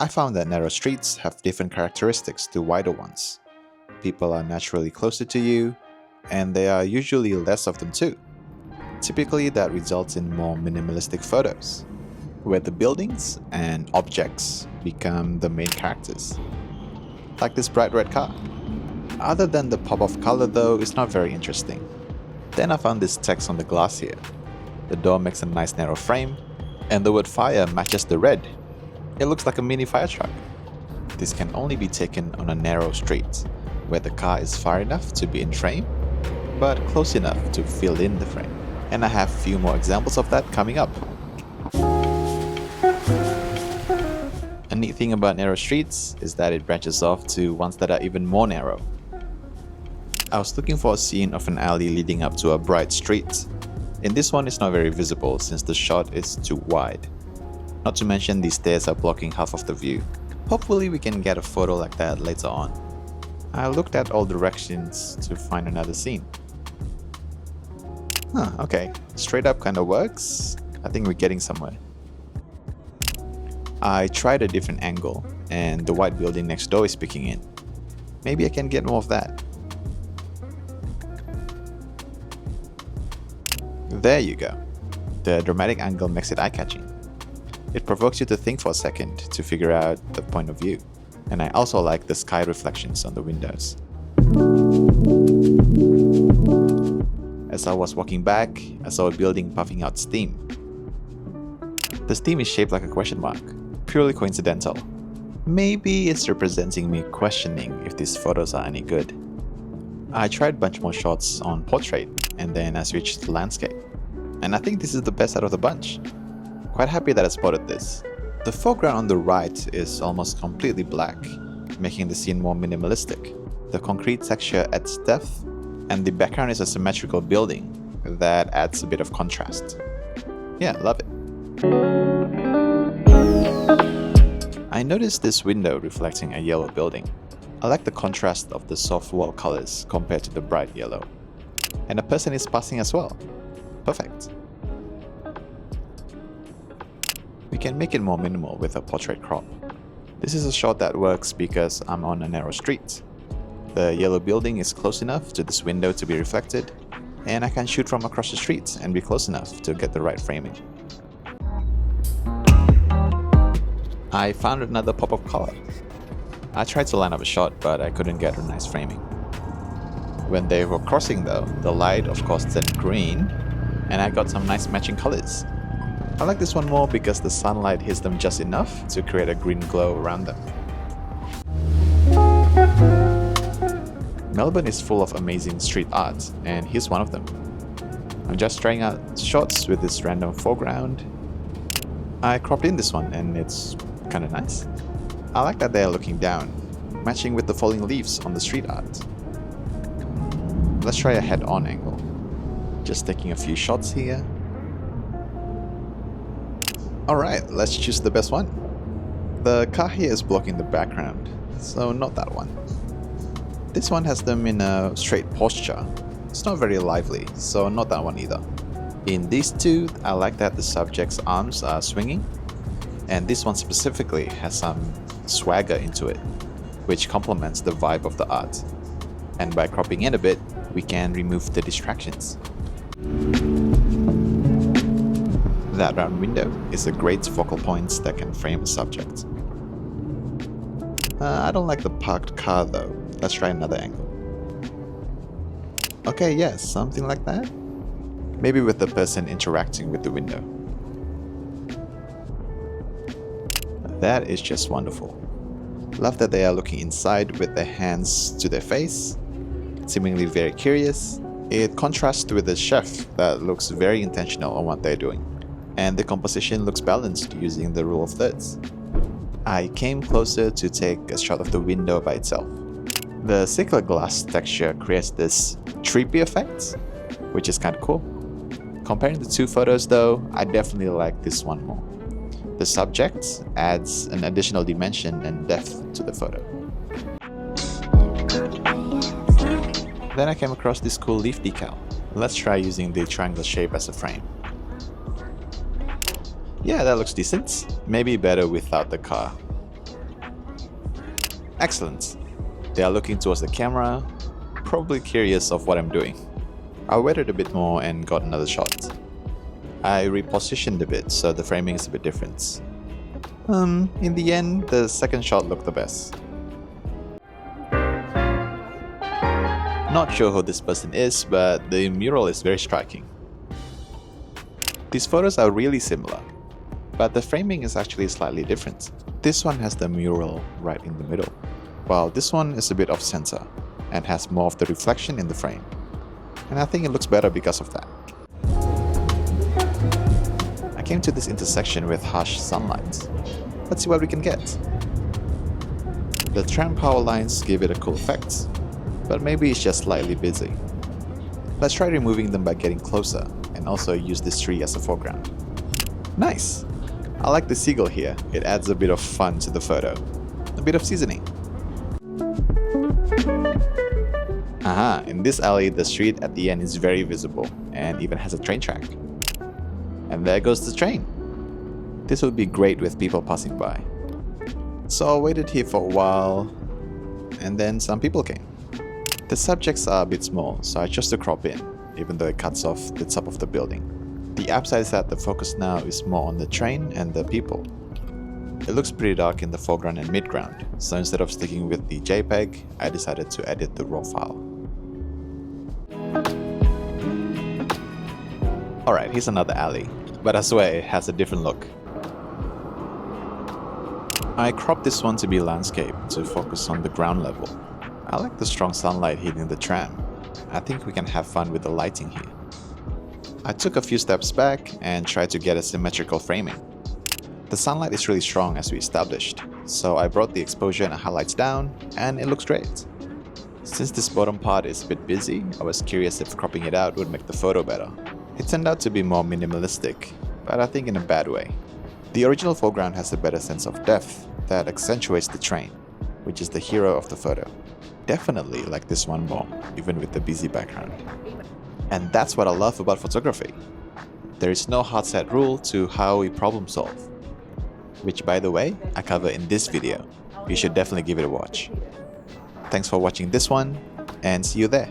I found that narrow streets have different characteristics to wider ones. People are naturally closer to you, and there are usually less of them too. Typically, that results in more minimalistic photos, where the buildings and objects become the main characters. Like this bright red car. Other than the pop of color though, it's not very interesting. Then I found this text on the glass here. The door makes a nice narrow frame, and the word fire matches the red. It looks like a mini fire truck. This can only be taken on a narrow street, where the car is far enough to be in frame, but close enough to fill in the frame. And I have a few more examples of that coming up. A neat thing about narrow streets is that it branches off to ones that are even more narrow. I was looking for a scene of an alley leading up to a bright street. In this one, it's not very visible since the shot is too wide. Not to mention these stairs are blocking half of the view. Hopefully we can get a photo like that later on. I looked at all directions to find another scene. Okay, straight up kinda works. I think we're getting somewhere. I tried a different angle, and the white building next door is peeking in. Maybe I can get more of that. There you go. The dramatic angle makes it eye-catching. It provokes you to think for a second to figure out the point of view. And I also like the sky reflections on the windows. As I was walking back, I saw a building puffing out steam. The steam is shaped like a question mark, purely coincidental. Maybe it's representing me questioning if these photos are any good. I tried a bunch more shots on portrait, and then I switched to landscape. And I think this is the best out of the bunch. Quite happy that I spotted this. The foreground on the right is almost completely black, making the scene more minimalistic. The concrete texture adds depth, and the background is a symmetrical building that adds a bit of contrast. Yeah, love it. I noticed this window reflecting a yellow building. I like the contrast of the soft wall colors compared to the bright yellow. And a person is passing as well. Perfect. We can make it more minimal with a portrait crop. This is a shot that works because I'm on a narrow street. The yellow building is close enough to this window to be reflected, and I can shoot from across the street and be close enough to get the right framing. I found another pop of color. I tried to line up a shot, but I couldn't get a nice framing. When they were crossing though, the light of course turned green, and I got some nice matching colors. I like this one more because the sunlight hits them just enough to create a green glow around them. Melbourne is full of amazing street art, and here's one of them. I'm just trying out shots with this random foreground. I cropped in this one and it's kinda nice. I like that they are looking down, matching with the falling leaves on the street art. Let's try a head-on angle. Just taking a few shots here. Alright, let's choose the best one. The car here is blocking the background, so not that one. This one has them in a straight posture. It's not very lively, so not that one either. In these two, I like that the subject's arms are swinging, and this one specifically has some swagger into it, which complements the vibe of the art. And by cropping in a bit, we can remove the distractions. That round window is a great focal point that can frame a subject. I don't like the parked car though. Let's try another angle. Okay, yes, something like that. Maybe with the person interacting with the window. That is just wonderful. Love that they are looking inside with their hands to their face, seemingly very curious. It contrasts with the chef that looks very intentional on what they're doing. And the composition looks balanced using the rule of thirds. I came closer to take a shot of the window by itself. The circular glass texture creates this trippy effect, which is kind of cool. Comparing the two photos though, I definitely like this one more. The subject adds an additional dimension and depth to the photo. Then I came across this cool leaf decal. Let's try using the triangle shape as a frame. Yeah, that looks decent. Maybe better without the car. Excellent. They are looking towards the camera, probably curious of what I'm doing. I waited a bit more and got another shot. I repositioned a bit so the framing is a bit different. In the end, the second shot looked the best. Not sure who this person is, but the mural is very striking. These photos are really similar, but the framing is actually slightly different. This one has the mural right in the middle, while this one is a bit off center and has more of the reflection in the frame. And I think it looks better because of that. I came to this intersection with harsh sunlight. Let's see what we can get. The tram power lines give it a cool effect, but maybe it's just slightly busy. Let's try removing them by getting closer and also use this tree as a foreground. Nice! I like the seagull here, it adds a bit of fun to the photo. A bit of seasoning. Aha, in this alley the street at the end is very visible and even has a train track. And there goes the train. This would be great with people passing by. So I waited here for a while, and then some people came. The subjects are a bit small, so I chose to crop in, even though it cuts off the top of the building. The upside is that the focus now is more on the train and the people. It looks pretty dark in the foreground and midground, so instead of sticking with the JPEG, I decided to edit the RAW file. Alright, here's another alley, but I swear it has a different look. I cropped this one to be landscape to focus on the ground level. I like the strong sunlight hitting the tram. I think we can have fun with the lighting here. I took a few steps back and tried to get a symmetrical framing. The sunlight is really strong as we established, so I brought the exposure and highlights down and it looks great. Since this bottom part is a bit busy, I was curious if cropping it out would make the photo better. It turned out to be more minimalistic, but I think in a bad way. The original foreground has a better sense of depth that accentuates the train, which is the hero of the photo. Definitely like this one more, even with the busy background. And that's what I love about photography. There is no hard set rule to how we problem solve. Which, by the way, I cover in this video. You should definitely give it a watch. Thanks for watching this one, and see you there.